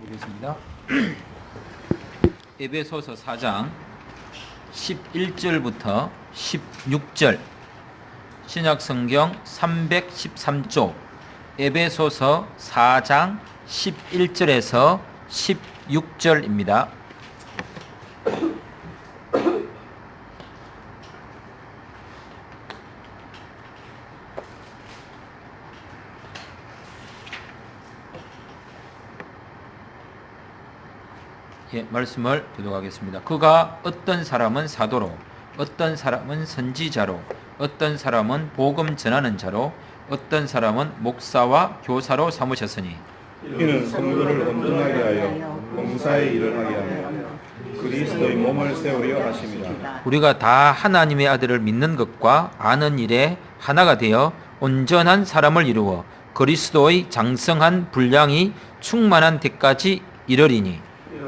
보겠습니다. 에베소서 4장 11절부터 16절 신약성경 313쪽 에베소서 4장 11절에서 16절입니다. 말씀을 교독하겠습니다. 그가 어떤 사람은 사도로, 어떤 사람은 선지자로, 어떤 사람은 복음 전하는 자로, 어떤 사람은 목사와 교사로 삼으셨으니 이는 성도를 온전하게 하여 봉사의 일을 하게 하며 그리스도의 몸을 세우려 하심이라. 우리가 다 하나님의 아들을 믿는 것과 아는 일에 하나가 되어 온전한 사람을 이루어 그리스도의 장성한 분량이 충만한 데까지 이르리니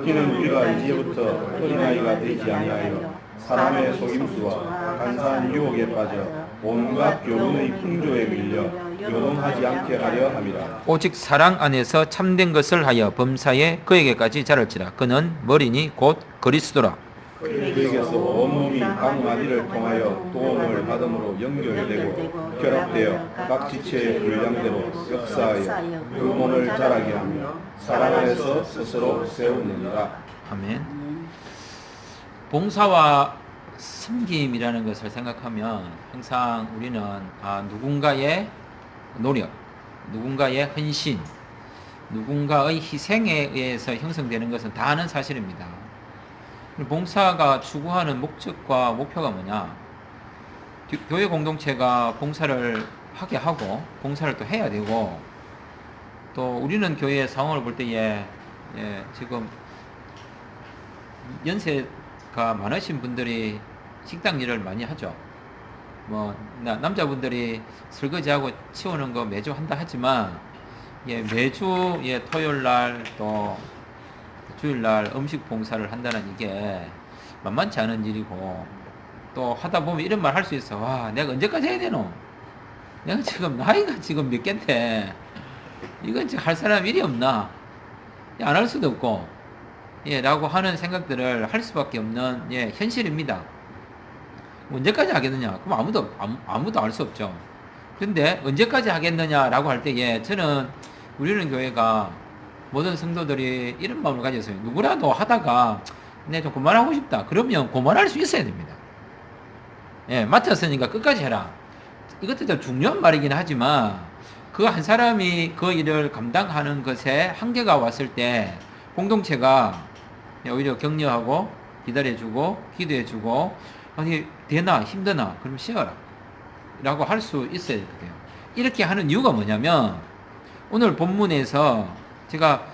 이는 우리가 이제부터 어린아이가 되지 아니하여 사람의 속임수와 간사한 유혹에 빠져 온갖 교훈의 풍조에 밀려 요동하지 않게 하려 함이라. 오직 사랑 안에서 참된 것을 하여 범사에 그에게까지 자랄지라. 그는 머리니 곧 그리스도라. 그에게서 온몸이 각 마디를 통하여 도움을 받음으로 연결되고 결합되어 각 지체의 분량대로 역사하여 그 몸을 자라게 하며 사랑 안에서 스스로 세우느니라. 아멘. 봉사와 섬김이라는 것을 생각하면 항상 우리는 누군가의 노력, 누군가의 헌신, 누군가의 희생에 의해서 형성되는 것은 다 아는 사실입니다. 봉사가 추구하는 목적과 목표가 뭐냐? 교회 공동체가 봉사를 하게 하고 봉사를 또 해야 되고, 또 우리는 교회의 상황을 볼 때에 지금 연세가 많으신 분들이 식당 일을 많이 하죠. 남자분들이 설거지하고 치우는 거 매주 한다 하지만 매주 토요일 날 또 주일 날 음식 봉사를 한다는 이게 만만치 않은 일이고, 또 하다 보면 이런 말 할 수 있어. 와, 내가 언제까지 해야 되노? 내가 지금 나이가 지금 몇 갠데 이건 지금 할 사람 일이 없나? 안 할 수도 없고, 라고 하는 생각들을 할 수밖에 없는 현실입니다. 언제까지 하겠느냐? 그럼 아무도 알 수 없죠. 그런데 언제까지 하겠느냐라고 할 때, 저는 우리는 교회가 모든 성도들이 이런 마음을 가지고 있어요. 누구라도 하다가 내 좀 그만하고 싶다. 그러면 그만할 수 있어야 됩니다. 맡았으니까 끝까지 해라. 이것도 좀 중요한 말이긴 하지만 그 한 사람이 그 일을 감당하는 것에 한계가 왔을 때 공동체가 오히려 격려하고 기다려주고 기도해주고, 아니 되나 힘드나 그럼 쉬어라 라고 할 수 있어야 돼요. 이렇게 하는 이유가 뭐냐면, 오늘 본문에서 제가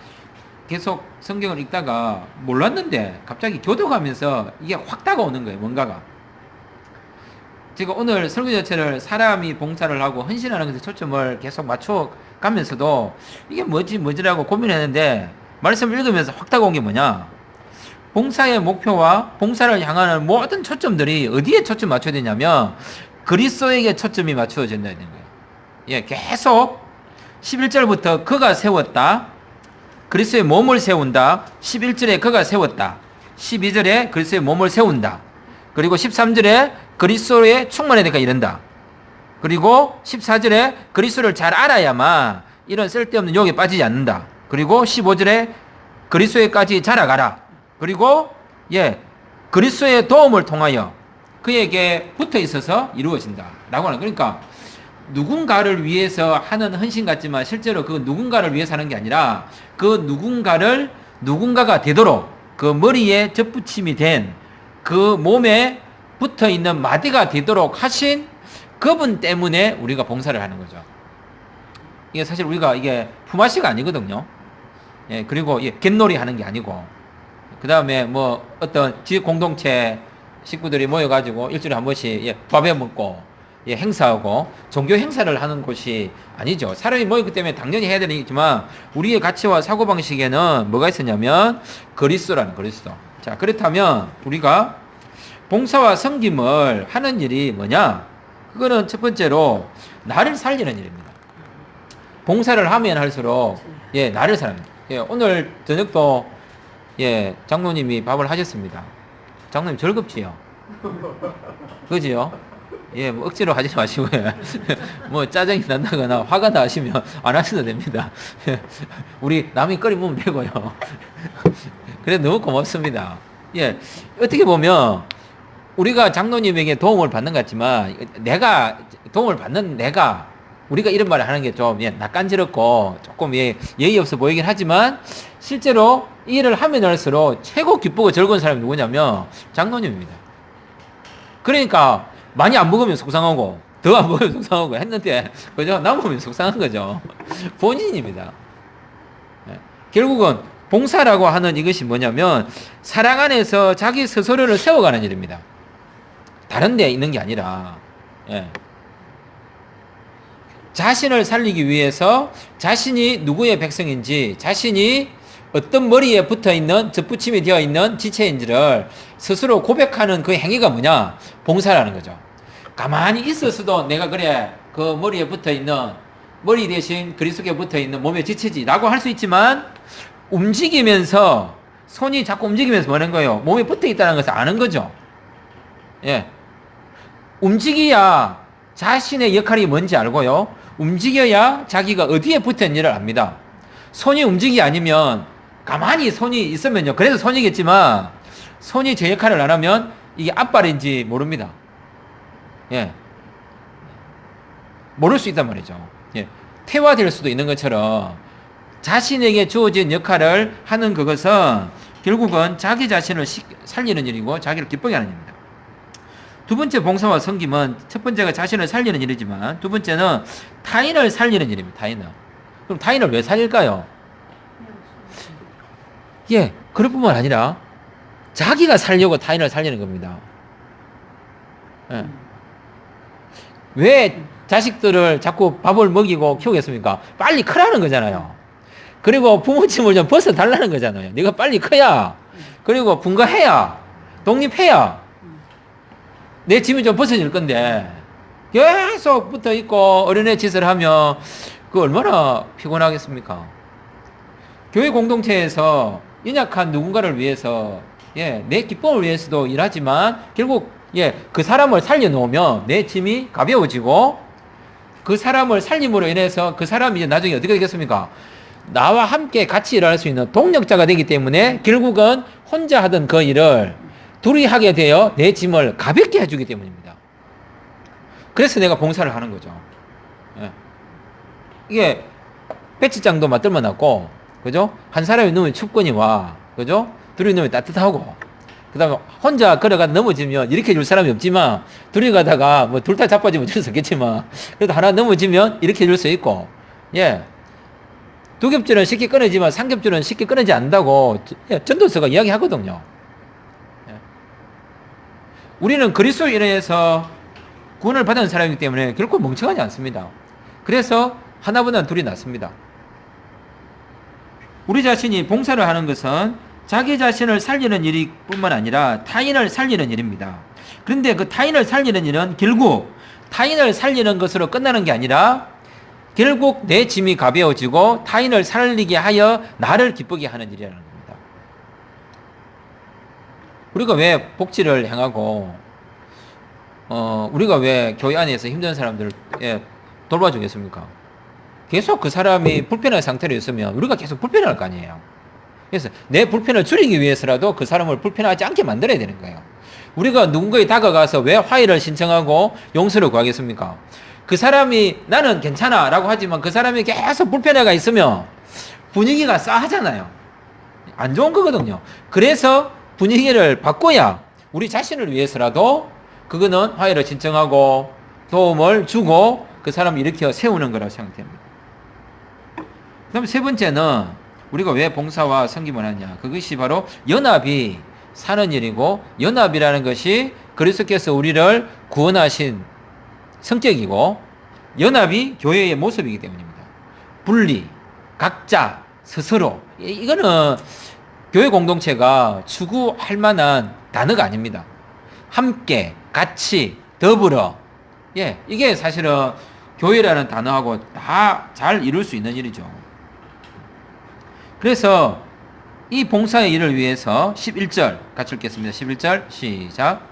계속 성경을 읽다가 몰랐는데 갑자기 교독하면서 이게 확 다가오는 거예요. 뭔가가. 제가 오늘 설교 자체를 사람이 봉사를 하고 헌신하는 것에 초점을 계속 맞춰 가면서도 이게 뭐지라고 고민했는데, 말씀을 읽으면서 확 다가온 게 뭐냐? 봉사의 목표와 봉사를 향하는 모든 초점들이 어디에 초점 맞춰야 되냐면 그리스도에게 초점이 맞춰져야 되는 거예요. 계속 11절부터 그가 세웠다, 그리스도의 몸을 세운다, 11절에 그가 세웠다, 12절에 그리스도의 몸을 세운다, 그리고 13절에 그리스도의 충만에 대해 이른다, 그리고 14절에 그리스도를 잘 알아야만 이런 쓸데없는 유혹에 빠지지 않는다, 그리고 15절에 그리스도에까지 자라가라, 그리고 그리스도의 도움을 통하여 그에게 붙어 있어서 이루어진다 라고 하는. 그러니까 누군가를 위해서 하는 헌신 같지만 실제로 그 누군가를 위해서 하는 게 아니라 그 누군가가 되도록 그 머리에 접붙임이 된 그 몸에 붙어 있는 마디가 되도록 하신 그분 때문에 우리가 봉사를 하는 거죠. 이게 사실 우리가 이게 품앗이가 아니거든요. 그리고 갯놀이 하는 게 아니고, 그 다음에 어떤 지역 공동체 식구들이 모여가지고 일주일에 한 번씩 밥에 먹고 행사하고 종교 행사를 하는 곳이 아니죠. 사람이 모였기 때문에 당연히 해야 되는 있지만 우리의 가치와 사고방식에는 뭐가 있었냐면 그리스도라는 그리스도. 자, 그렇다면 우리가 봉사와 섬김을 하는 일이 뭐냐? 그거는 첫 번째로 나를 살리는 일입니다. 봉사를 하면 할수록 나를 사랑합니다. 예, 오늘 저녁도 예, 장로님이 밥을 하셨습니다. 장로님 즐겁지요? 그지요? 예, 뭐 억지로 하지 마시고요. 뭐 짜증이 난다거나 화가 나시면 안 하셔도 됩니다. 우리 남이 끓이 먹으면 되고요. 그래 너무 고맙습니다. 예, 어떻게 보면 우리가 장로님에게 도움을 받는 것 같지만 내가 도움을 받는 내가 우리가 이런 말을 하는 게 좀 예, 낯간지럽고 조금 예, 예의 없어 보이긴 하지만 실제로 이 일을 하면 할수록 최고 기쁘고 즐거운 사람이 누구냐면 장로님입니다. 그러니까 많이 안 먹으면 속상하고 더 안 먹으면 속상하고 했는데 그죠? 남으면 속상한 거죠. 본인입니다. 예. 결국은 봉사라고 하는 이것이 뭐냐면 사랑 안에서 자기 스스로를 세워가는 일입니다. 다른 데 있는 게 아니라 예. 자신을 살리기 위해서 자신이 누구의 백성인지 자신이 어떤 머리에 붙어있는 접붙임이 되어 있는 지체인지를 스스로 고백하는 그 행위가 뭐냐? 봉사라는 거죠. 가만히 있었어도 내가 그래 그 머리에 붙어있는 머리 대신 그리스도께 붙어있는 몸의 지체지 라고 할 수 있지만 움직이면서 손이 자꾸 움직이면서 뭐 하는 거예요? 몸에 붙어있다는 것을 아는 거죠. 예. 움직여야 자신의 역할이 뭔지 알고요. 움직여야 자기가 어디에 붙었는지를 압니다. 손이 움직이 아니면 가만히 손이 있으면요. 그래서 손이겠지만 손이 제 역할을 안 하면 이게 앞발인지 모릅니다. 예. 모를 수 있단 말이죠. 예. 퇴화될 수도 있는 것처럼 자신에게 주어진 역할을 하는 그것은 결국은 자기 자신을 살리는 일이고 자기를 기쁘게 하는 일입니다. 두 번째 봉사와 섬김은 첫 번째가 자신을 살리는 일이지만 두 번째는 타인을 살리는 일입니다. 타인을. 그럼 타인을 왜 살릴까요? 예, 그럴 뿐만 아니라 자기가 살려고 타인을 살리는 겁니다. 예. 왜 자식들을 자꾸 밥을 먹이고 키우겠습니까? 빨리 크라는 거잖아요. 그리고 부모님을 좀 벗어달라는 거잖아요. 네가 빨리 커야, 그리고 분가해야, 독립해야 내 짐이 좀 벗어질 건데 계속 붙어 있고 어린애 짓을 하면 그 얼마나 피곤하겠습니까? 교회 공동체에서 연약한 누군가를 위해서 예, 내 기쁨을 위해서도 일하지만 결국 예, 그 사람을 살려놓으면 내 짐이 가벼워지고 그 사람을 살림으로 인해서 그 사람이 이제 나중에 어떻게 되겠습니까? 나와 함께 같이 일할 수 있는 동력자가 되기 때문에 결국은 혼자 하던 그 일을 둘이 하게 되어 내 짐을 가볍게 해주기 때문입니다. 그래서 내가 봉사를 하는 거죠. 예. 이게 배치장도 맞들만 놨고, 그죠? 한 사람이 넣으면 춥거니와, 그죠? 둘이 넣으면 따뜻하고, 그 다음에 혼자 걸어가다 넘어지면 일으켜 줄 사람이 없지만, 둘이 가다가 뭐 둘 다 자빠지면 어쩔 수 없겠지만, 그래도 하나 넘어지면 일으켜 줄 수 있고, 예. 두 겹줄은 쉽게 끊어지만 삼겹줄은 쉽게 끊어지지 않는다고 전도서가 이야기하거든요. 우리는 그리스도로 인해서 구원을 받은 사람이기 때문에 결코 멍청하지 않습니다. 그래서 하나보다는 둘이 낫습니다. 우리 자신이 봉사를 하는 것은 자기 자신을 살리는 일이 뿐만 아니라 타인을 살리는 일입니다. 그런데 그 타인을 살리는 일은 결국 타인을 살리는 것으로 끝나는 게 아니라 결국 내 짐이 가벼워지고 타인을 살리게 하여 나를 기쁘게 하는 일이라는 겁니다. 우리가 왜 복지를 행하고 우리가 왜 교회 안에서 힘든 사람들을 돌봐주겠습니까? 계속 그 사람이 불편한 상태로 있으면 우리가 계속 불편할 거 아니에요. 그래서 내 불편을 줄이기 위해서라도 그 사람을 불편하지 않게 만들어야 되는 거예요. 우리가 누군가에 다가가서 왜 화해를 신청하고 용서를 구하겠습니까? 그 사람이 나는 괜찮아 라고 하지만 그 사람이 계속 불편해가 있으면 분위기가 싸하잖아요. 안 좋은 거거든요. 그래서 분위기를 바꿔야 우리 자신을 위해서라도 그거는 화해를 신청하고 도움을 주고 그 사람을 일으켜 세우는 거라고 생각됩니다. 그 다음에 세 번째는 우리가 왜 봉사와 섬김을 하냐. 그것이 바로 연합이 사는 일이고 연합이라는 것이 그리스도께서 우리를 구원하신 성격이고 연합이 교회의 모습이기 때문입니다. 분리, 각자, 스스로 이거는 교회 공동체가 추구할 만한 단어가 아닙니다. 함께, 같이, 더불어 이게 사실은 교회라는 단어하고 다 잘 이룰 수 있는 일이죠. 그래서 이 봉사의 일을 위해서 11절 같이 읽겠습니다. 11절 시작.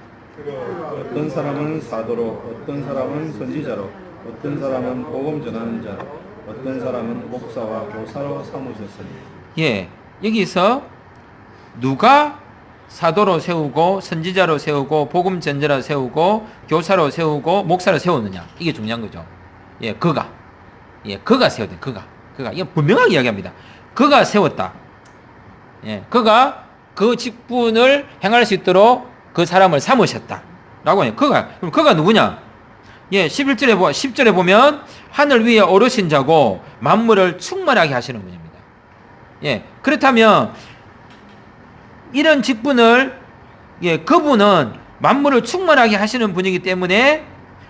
어떤 사람은 사도로, 어떤 사람은 선지자로, 어떤 사람은 복음 전하는 자로, 어떤 사람은 목사와 교사로 삼으셨으니. 예, 여기서 누가 사도로 세우고 선지자로 세우고 복음 전자로 세우고 교사로 세우고 목사로 세우느냐, 이게 중요한 거죠. 예, 그가 세웠다. 그가 이거 분명하게 이야기합니다. 그가 세웠다. 예, 그가 그 직분을 행할 수 있도록 그 사람을 삼으셨다 라고 해요. 그럼 그가 누구냐? 예, 10절에 보면 하늘 위에 오르신 자고 만물을 충만하게 하시는 분입니다. 예, 그렇다면 이런 직분을, 예, 그분은 만물을 충만하게 하시는 분이기 때문에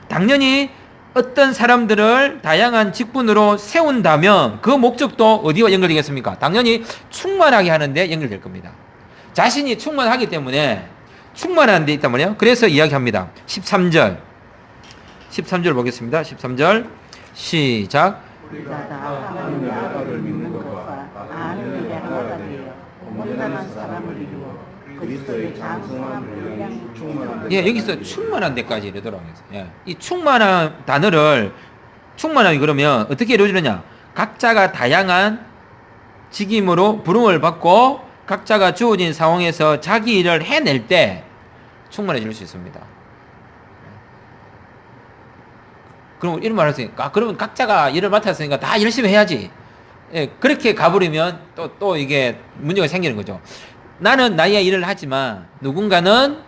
당연히 어떤 사람들을 다양한 직분으로 세운다면 그 목적도 어디와 연결되겠습니까? 당연히 충만하게 하는데 연결될 겁니다. 자신이 충만하기 때문에 충만한 데 있단 말이에요. 그래서 이야기합니다. 13절 보겠습니다. 13절 시작. 우리가 다 하나님의 아들을 믿는 것과 아는 일에 하나가 되어 온전한 사람을 이루어 그리스도의 장성한 분량이 충만한 데. 예, 여기서 충만한 데까지 이르도록 해서. 예, 이 충만한 단어를, 충만함이 그러면 어떻게 이루어지느냐? 각자가 다양한 직임으로 부름을 받고 각자가 주어진 상황에서 자기 일을 해낼 때 충만해질 수 있습니다. 그럼 이런 말을 했으니까, 그러면 각자가 일을 맡았으니까 다 열심히 해야지. 예, 그렇게 가버리면 또 이게 문제가 생기는 거죠. 나는 나의 일을 하지만 누군가는,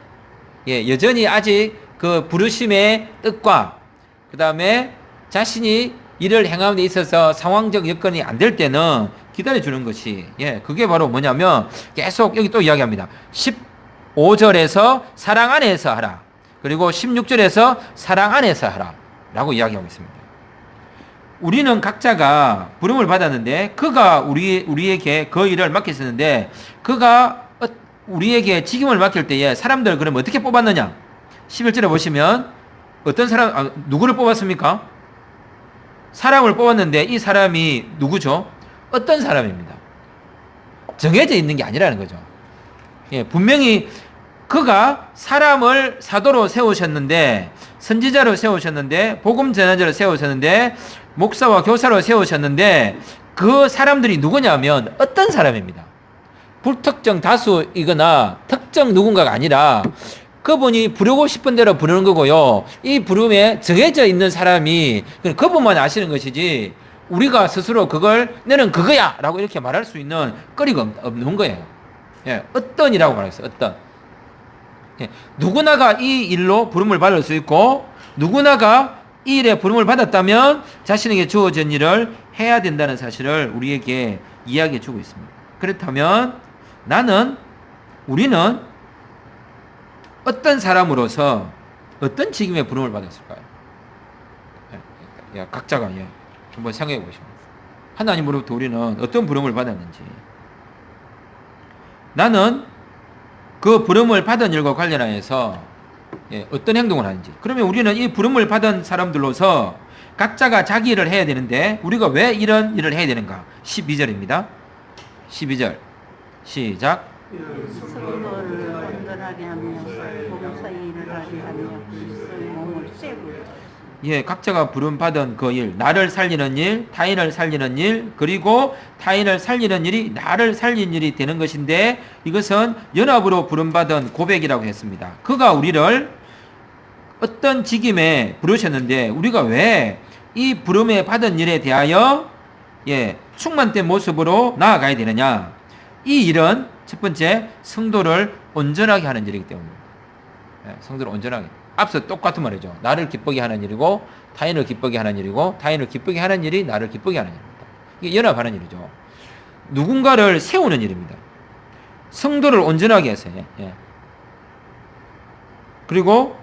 예, 여전히 아직 그 부르심의 뜻과 그 다음에 자신이 일을 행하는 데 있어서 상황적 여건이 안 될 때는 기다려주는 것이, 예, 그게 바로 뭐냐면 계속 여기 또 이야기합니다. 15절에서 사랑 안에서 하라. 그리고 16절에서 사랑 안에서 하라. 라고 이야기하고 있습니다. 우리는 각자가 부름을 받았는데 그가 우리에게 그 일을 맡겼었는데 그가 우리에게 직임을 맡길 때에 사람들 그럼 어떻게 뽑았느냐? 11절에 보시면 어떤 사람, 누구를 뽑았습니까? 사람을 뽑았는데 이 사람이 누구죠? 어떤 사람입니다. 정해져 있는 게 아니라는 거죠. 예, 분명히 그가 사람을 사도로 세우셨는데, 선지자로 세우셨는데, 복음 전환자로 세우셨는데, 목사와 교사로 세우셨는데, 그 사람들이 누구냐면 어떤 사람입니다. 불특정 다수이거나 특정 누군가가 아니라 그분이 부르고 싶은 대로 부르는 거고요. 이 부름에 정해져 있는 사람이 그분만 아시는 것이지 우리가 스스로 그걸 너는 그거야 라고 이렇게 말할 수 있는 거리가 없는 거예요. 예, 어떤이라고 말했어요. 어떤. 예, 누구나가 이 일로 부름을 받을 수 있고 누구나가 이 일에 부름을 받았다면 자신에게 주어진 일을 해야 된다는 사실을 우리에게 이야기해 주고 있습니다. 그렇다면 우리는 어떤 사람으로서 어떤 직임의 부름을 받았을까요? 예, 각자가, 예, 한번 생각해 보시면 하나님으로부터 우리는 어떤 부름을 받았는지, 나는 그 부름을 받은 일과 관련하여서, 예, 어떤 행동을 하는지. 그러면 우리는 이 부름을 받은 사람들로서 각자가 자기 일을 해야 되는데 우리가 왜 이런 일을 해야 되는가? 12절입니다. 12절 시작. 성도를 온전하게 하며 봉사의 일을 하게 하며 그리스도의 몸을 세우고. 예, 각자가 부름받은 그 일, 나를 살리는 일, 타인을 살리는 일, 그리고 타인을 살리는 일이 나를 살린 일이 되는 것인데 이것은 연합으로 부름받은 고백이라고 했습니다. 그가 우리를 어떤 직임에 부르셨는데 우리가 왜 이 부름에 받은 일에 대하여, 예, 충만된 모습으로 나아가야 되느냐? 이 일은 첫 번째 성도를 온전하게 하는 일이기 때문입니다. 예, 성도를 온전하게. 앞서 똑같은 말이죠. 나를 기쁘게 하는 일이고 타인을 기쁘게 하는 일이고 타인을 기쁘게 하는 일이 나를 기쁘게 하는 일입니다. 이게 연합하는 일이죠. 누군가를 세우는 일입니다. 성도를 온전하게 해서, 예. 그리고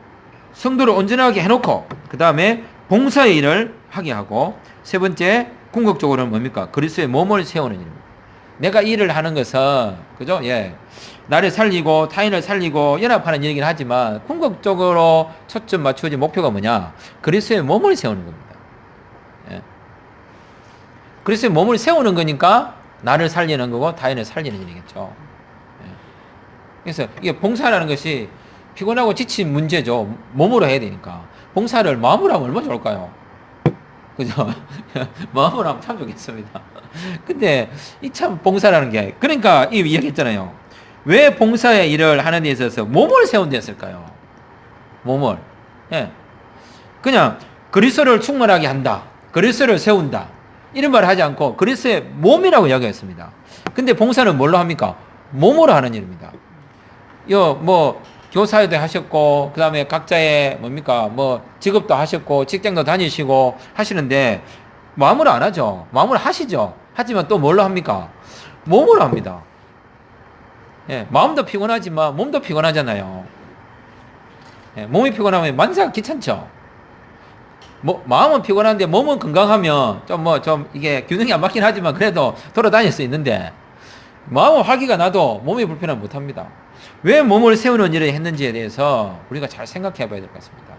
성도를 온전하게 해놓고 그 다음에 봉사의 일을 하게 하고, 세 번째 궁극적으로는 뭡니까? 그리스도의 몸을 세우는 일입니다. 내가 일을 하는 것은, 그죠? 예. 나를 살리고 타인을 살리고 연합하는 일이긴 하지만 궁극적으로 초점 맞추어진 목표가 뭐냐? 그리스도의 몸을 세우는 겁니다. 예. 그리스도의 몸을 세우는 거니까 나를 살리는 거고 타인을 살리는 일이겠죠. 예. 그래서 이게 봉사라는 것이 피곤하고 지친 문제죠. 몸으로 해야 되니까. 봉사를 마음으로 하면 얼마나 좋을까요? 그죠? 마음으로 하면 참 좋겠습니다. 근데 이 참 봉사라는 게, 그러니까 이 이야기했잖아요. 왜 봉사의 일을 하는 데 있어서 몸을 세운 데 했을까요? 몸을. 예. 그냥 그리스도를 충만하게 한다. 그리스도를 세운다. 이런 말을 하지 않고 그리스도의 몸이라고 이야기했습니다. 근데 봉사는 뭘로 합니까? 몸으로 하는 일입니다. 뭐 교사도 하셨고, 그 다음에 각자의 뭡니까? 뭐 직업도 하셨고, 직장도 다니시고 하시는데 마음으로 안 하죠. 마음으로 하시죠. 하지만 또 뭘로 합니까? 몸으로 합니다. 예, 마음도 피곤하지만 몸도 피곤하잖아요. 예, 몸이 피곤하면 만사가 귀찮죠. 마음은 피곤한데 몸은 건강하면 좀 이게 균형이 안 맞긴 하지만 그래도 돌아다닐 수 있는데, 마음은 활기가 나도 몸이 불편하면 못 합니다. 왜 몸을 세우는 일을 했는지에 대해서 우리가 잘 생각해 봐야 될 것 같습니다.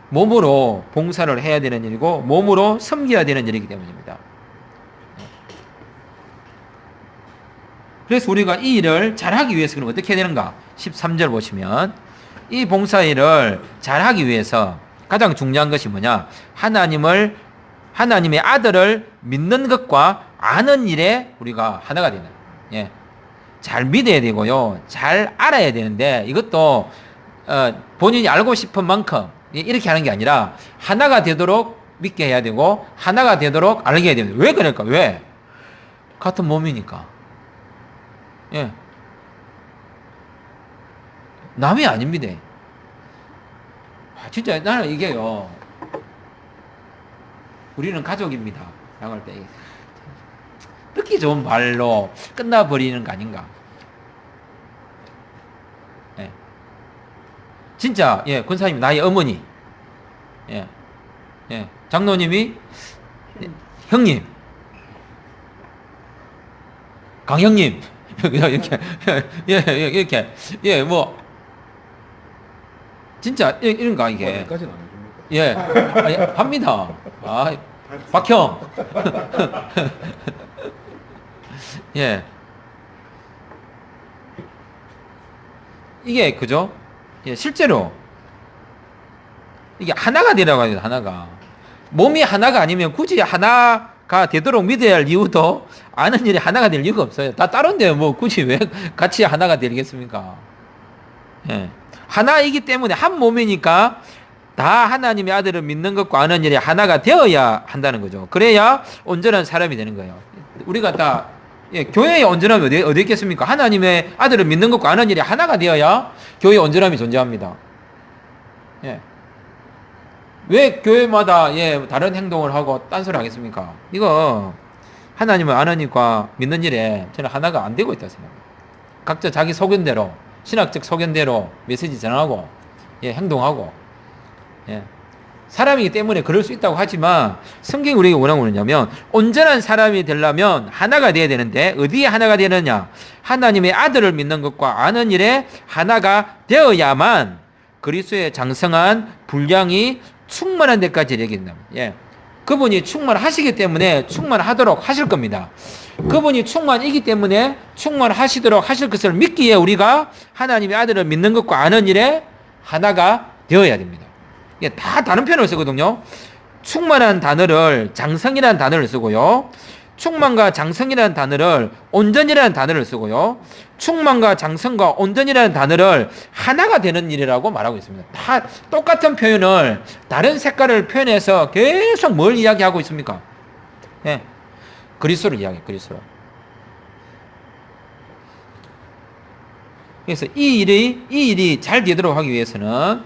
몸으로 봉사를 해야 되는 일이고 몸으로 섬겨야 되는 일이기 때문입니다. 그래서 우리가 이 일을 잘하기 위해서 그럼 어떻게 해야 되는가? 13절 보시면 이 봉사일을 잘하기 위해서 가장 중요한 것이 뭐냐? 하나님의 아들을 믿는 것과 아는 일에 우리가 하나가 되는, 예. 잘 믿어야 되고요. 잘 알아야 되는데 이것도 본인이 알고 싶은 만큼 이렇게 하는 게 아니라 하나가 되도록 믿게 해야 되고 하나가 되도록 알게 해야 됩니다. 왜 그럴까? 왜? 같은 몸이니까. 예. 남이 아닙니다. 진짜 나는 이게요. 우리는 가족입니다. 라고 할 때 듣기 좋은 말로 끝나버리는 거 아닌가. 예. 진짜, 예, 권사님, 나의 어머니. 예. 예. 장로님이, 형님. 강형님. 이렇게, 이렇게. 예, 뭐. 진짜, 이런 거, 이게. 까지는 안 해줍니까? 예. 아니, 합니다. 박형. 예. 이게, 그죠? 예, 실제로. 이게 하나가 되라고 하죠, 하나가. 몸이 하나가 아니면 굳이 하나가 되도록 믿어야 할 이유도 아는 일이 하나가 될 이유가 없어요. 다 다른데 뭐 굳이 왜 같이 하나가 되겠습니까? 예. 하나이기 때문에 한 몸이니까 다 하나님의 아들을 믿는 것과 아는 일이 하나가 되어야 한다는 거죠. 그래야 온전한 사람이 되는 거예요. 우리가 다, 예, 교회의 온전함이 어디 있겠습니까? 하나님의 아들을 믿는 것과 아는 일이 하나가 되어야 교회의 온전함이 존재합니다. 예. 왜 교회마다, 예, 다른 행동을 하고 딴소리 하겠습니까? 이거 하나님을 아는 일과 믿는 일에 저는 하나가 안 되고 있다고 생각합니다. 각자 자기 소견대로, 신학적 소견대로 메시지 전하고, 예, 행동하고, 예. 사람이기 때문에 그럴 수 있다고 하지만 성경이 우리에게 원하는 건 뭐냐면 온전한 사람이 되려면 하나가 돼야 되는데 어디에 하나가 되느냐? 하나님의 아들을 믿는 것과 아는 일에 하나가 되어야만 그리스도의 장성한 분량이 충만한 데까지 이르긴다. 예. 그분이 충만하시기 때문에 충만하도록 하실 겁니다. 그분이 충만이기 때문에 충만하시도록 하실 것을 믿기에 우리가 하나님의 아들을 믿는 것과 아는 일에 하나가 되어야 됩니다. 이게 다 다른 표현을 쓰거든요. 충만한 단어를 장성이라는 단어를 쓰고요. 충만과 장성이라는 단어를 온전이라는 단어를 쓰고요. 충만과 장성과 온전이라는 단어를 하나가 되는 일이라고 말하고 있습니다. 다 똑같은 표현을 다른 색깔을 표현해서 계속 뭘 이야기하고 있습니까? 예. 그리스도를 이야기해요. 그리스도. 그래서 이 일이 잘 되도록 하기 위해서는,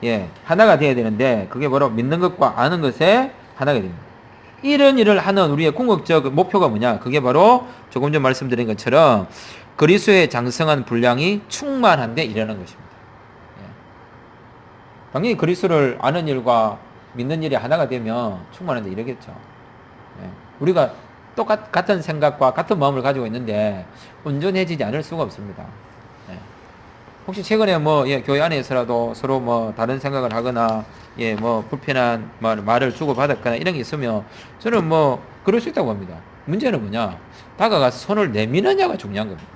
예, 하나가 되어야 되는데 그게 바로 믿는 것과 아는 것에 하나가 됩니다. 이런 일을 하는 우리의 궁극적 목표가 뭐냐? 그게 바로 조금 전 말씀드린 것처럼 그리스도의 장성한 분량이 충만한데 이르는 것입니다. 예. 당연히 그리스도를 아는 일과 믿는 일이 하나가 되면 충만한데 이르겠죠. 예. 우리가 같은 생각과 같은 마음을 가지고 있는데 온전해지지 않을 수가 없습니다. 예. 혹시 최근에 뭐, 예, 교회 안에서라도 서로 뭐 다른 생각을 하거나, 예, 뭐 불편한 말을 주고받았거나 이런 게 있으면 저는 뭐 그럴 수 있다고 봅니다. 문제는 뭐냐? 다가가서 손을 내미느냐가 중요한 겁니다.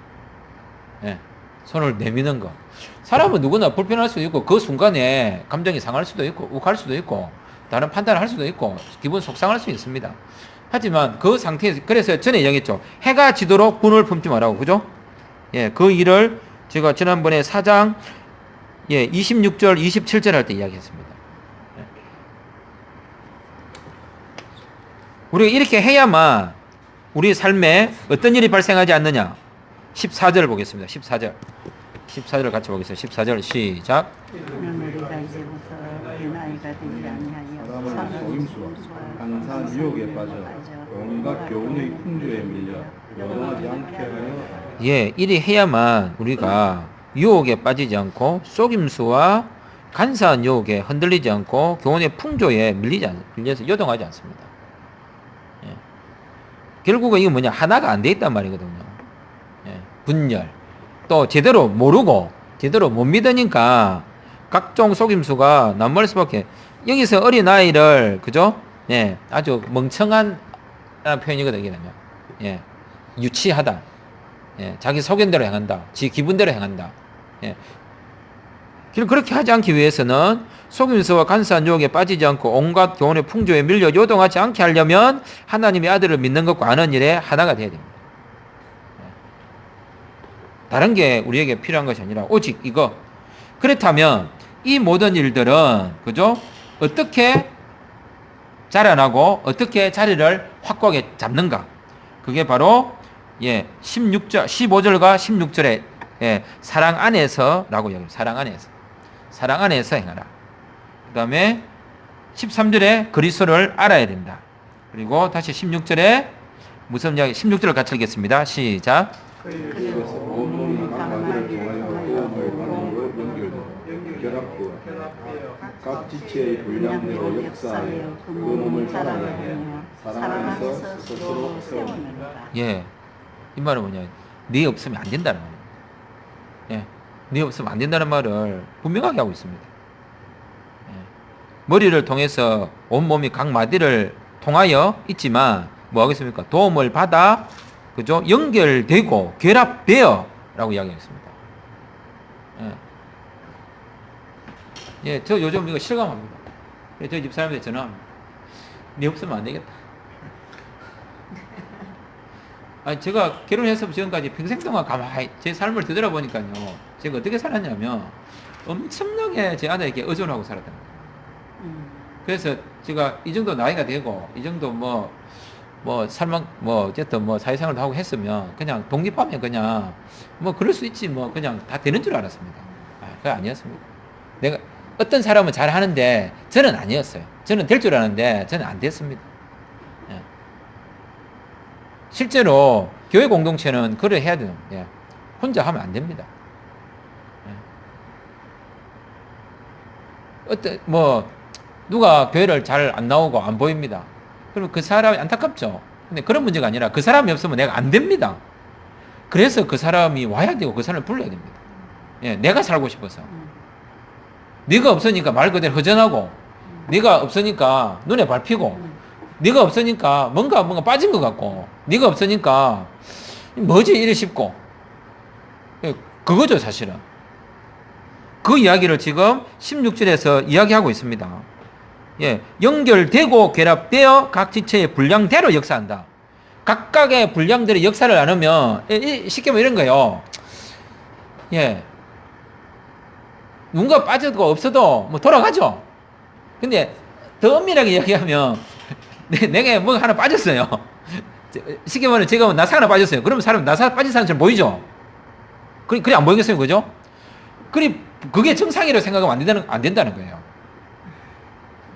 예, 손을 내미는 거. 사람은 누구나 불편할 수도 있고 그 순간에 감정이 상할 수도 있고 욱할 수도 있고 다른 판단을 할 수도 있고 기분 속상할 수 있습니다. 하지만 그 상태에서 그래서 전에 이야기했죠. 해가 지도록 분을 품지 말라고 그죠? 예, 그 일을 제가 지난번에 4장 26절 27절 할 때 이야기했습니다. 예. 우리가 이렇게 해야만 우리 삶에 어떤 일이 발생하지 않느냐. 14절 보겠습니다. 14절을 같이 보겠습니다. 14절 시작. 그는 우리가 이제부터 어린아이가 되지 아니하여 사람은 속임수와 항상 유혹에 빠져 온갖 교훈의 풍조에 밀려 요동하지 않게 하여 예, 이리 해야만 우리가 유혹에 빠지지 않고 속임수와 간사한 유혹에 흔들리지 않고 교훈의 풍조에 밀려서 요동하지 않습니다. 예. 결국은 이거 뭐냐 하나가 안 돼 있단 말이거든요. 예. 분열 또 제대로 모르고 제대로 못 믿으니까 각종 속임수가 남을 수밖에. 여기서 어린아이를 그죠? 예, 아주 멍청한 표현이거든요. 예, 유치하다. 예, 자기 소견대로 행한다. 지 기분대로 행한다. 예. 그렇게 하지 않기 위해서는 속임수와 간사한 유혹에 빠지지 않고 온갖 교훈의 풍조에 밀려 요동하지 않게 하려면 하나님의 아들을 믿는 것과 아는 일에 하나가 돼야 됩니다. 예. 다른 게 우리에게 필요한 것이 아니라 오직 이거. 그렇다면 이 모든 일들은 그죠? 어떻게 자라나고 어떻게 자리를 확고하게 잡는가? 그게 바로 15절과 16절에 사랑 안에서라고 이야기합니다. 사랑 안에서 행하라. 그 다음에 13절에 그리스도를 알아야 된다. 그리고 다시 16절에 무슨 이야기? 16절을 같이 읽겠습니다. 시작. 그래서 온몸이 강마디를 통하여 도움을 받음으로 연결되고 결합되어 각 지체의 분량대로 역사하여 그 몸을 자라게 하며 사랑 안에서 스스로 세우느니라. 예, 이 말은 뭐냐? 네 없으면 안 된다는 말이에요. 예, 네 없으면 안 된다는 말을 분명하게 하고 있습니다. 예, 머리를 통해서 온 몸이 각 마디를 통하여 있지만 뭐 하겠습니까? 도움을 받아 그죠? 연결되고 결합되어라고 이야기했습니다. 예, 저 요즘 이거 실감합니다. 저 집사람한테 전화합니다. 네 없으면 안 되겠다. 아니, 제가 결혼해서 지금까지 평생 동안 가만히 제 삶을 되돌아보니까요. 제가 어떻게 살았냐면 엄청나게 제 아내에게 의존하고 살았던 거예요. 그래서 제가 이 정도 나이가 되고 이 정도 어쨌든 사회생활도 하고 했으면 그냥 독립하면 그냥 그럴 수 있지 그냥 다 되는 줄 알았습니다. 그게 아니었습니다. 내가 어떤 사람은 잘 하는데 저는 아니었어요. 저는 될 줄 아는데 저는 안 됐습니다. 예. 실제로 교회 공동체는 그래 해야 돼요. 예. 혼자 하면 안 됩니다. 예. 누가 교회를 잘 안 나오고 안 보입니다. 그럼 그 사람이 안타깝죠. 근데 그런 문제가 아니라 그 사람이 없으면 내가 안 됩니다. 그래서 그 사람이 와야 되고 그 사람을 불러야 됩니다. 예, 내가 살고 싶어서. 네가 없으니까 말 그대로 허전하고, 네가 없으니까 눈에 밟히고, 네가 없으니까 뭔가 빠진 것 같고, 네가 없으니까 뭐지 이래 싶고. 예, 그거죠 사실은. 그 이야기를 지금 16절에서 이야기하고 있습니다. 예, 연결되고 결합되어 각 지체의 분량대로 역사한다. 각각의 분량대로 역사를 나누면 쉽게 말하면 이런 거예요. 예, 누군가 빠져도 없어도 돌아가죠. 근데 더 엄밀하게 이야기하면 내가 뭔가 하나 빠졌어요. 쉽게 말하면 제가 나사 하나 빠졌어요. 그러면 나사 빠진 사람처럼 보이죠. 그래 안 보이겠어요, 그죠? 그게 정상이라고 생각하면 안 된다는 거예요.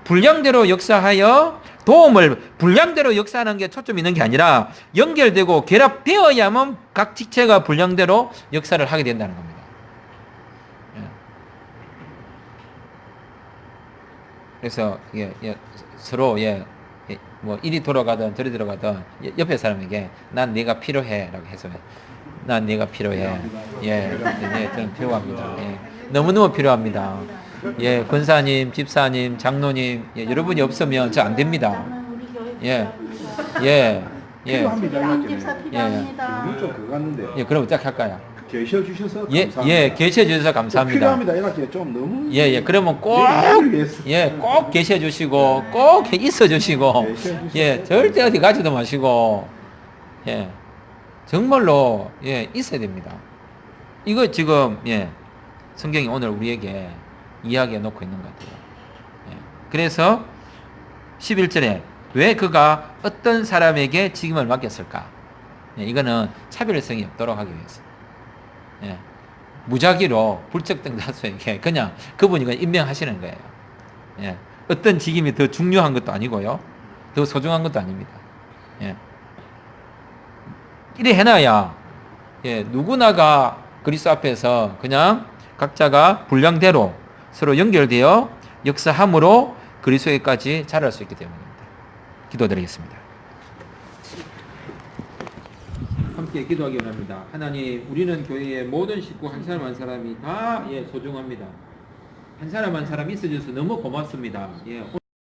분량대로 역사하여 도움을 분량대로 역사하는 게 초점이 있는 게 아니라 연결되고 결합되어야만 각 지체가 분량대로 역사를 하게 된다는 겁니다. 그래서 서로 이리 돌아가든 저리 들어가든 옆에 사람에게 난 네가 필요해라고 해서 난 네가 필요해. 저는 필요합니다. 너무너무 필요합니다. 권사님, 집사님, 장로님, 여러분이 없으면 저 안 됩니다. 예. 필요합니다. 안집사 이랬잖아요. 필요합니다. 우리 좀 그거 같는데 예, 그럼 딱 할까요? 계셔 주셔서 예, 감사합니다. 예, 계셔 주셔서 감사합니다. 필요합니다. 이렇게 좀 너무 예, 예. 그러면 꼭, 늘 위해서. 예, 꼭 계셔 주시고, 꼭 있어 주시고, 예, 절대 어디 가지도 마시고, 예, 정말로, 예, 있어야 됩니다. 이거 지금, 예, 성경이 오늘 우리에게 이야기해 놓고 있는 것 같아요. 예. 그래서 11절에 왜 그가 어떤 사람에게 직임을 맡겼을까? 예, 이거는 차별성이 없도록 하기 위해서. 예. 무작위로 불특정 다수에게 그냥 그분이 그냥 임명하시는 거예요. 예. 어떤 직임이 더 중요한 것도 아니고요. 더 소중한 것도 아닙니다. 예. 이래 해놔야, 예, 누구나가 그리스도 앞에서 그냥 각자가 분량대로 서로 연결되어 역사함으로 그리스도에까지 자랄 수 있기 때문입니다. 기도드리겠습니다. 함께 기도하기 원합니다. 하나님, 우리는 교회의 모든 식구 한 사람 한 사람이 다, 예, 소중합니다. 한 사람 한 사람 있어줘서 너무 고맙습니다. 예.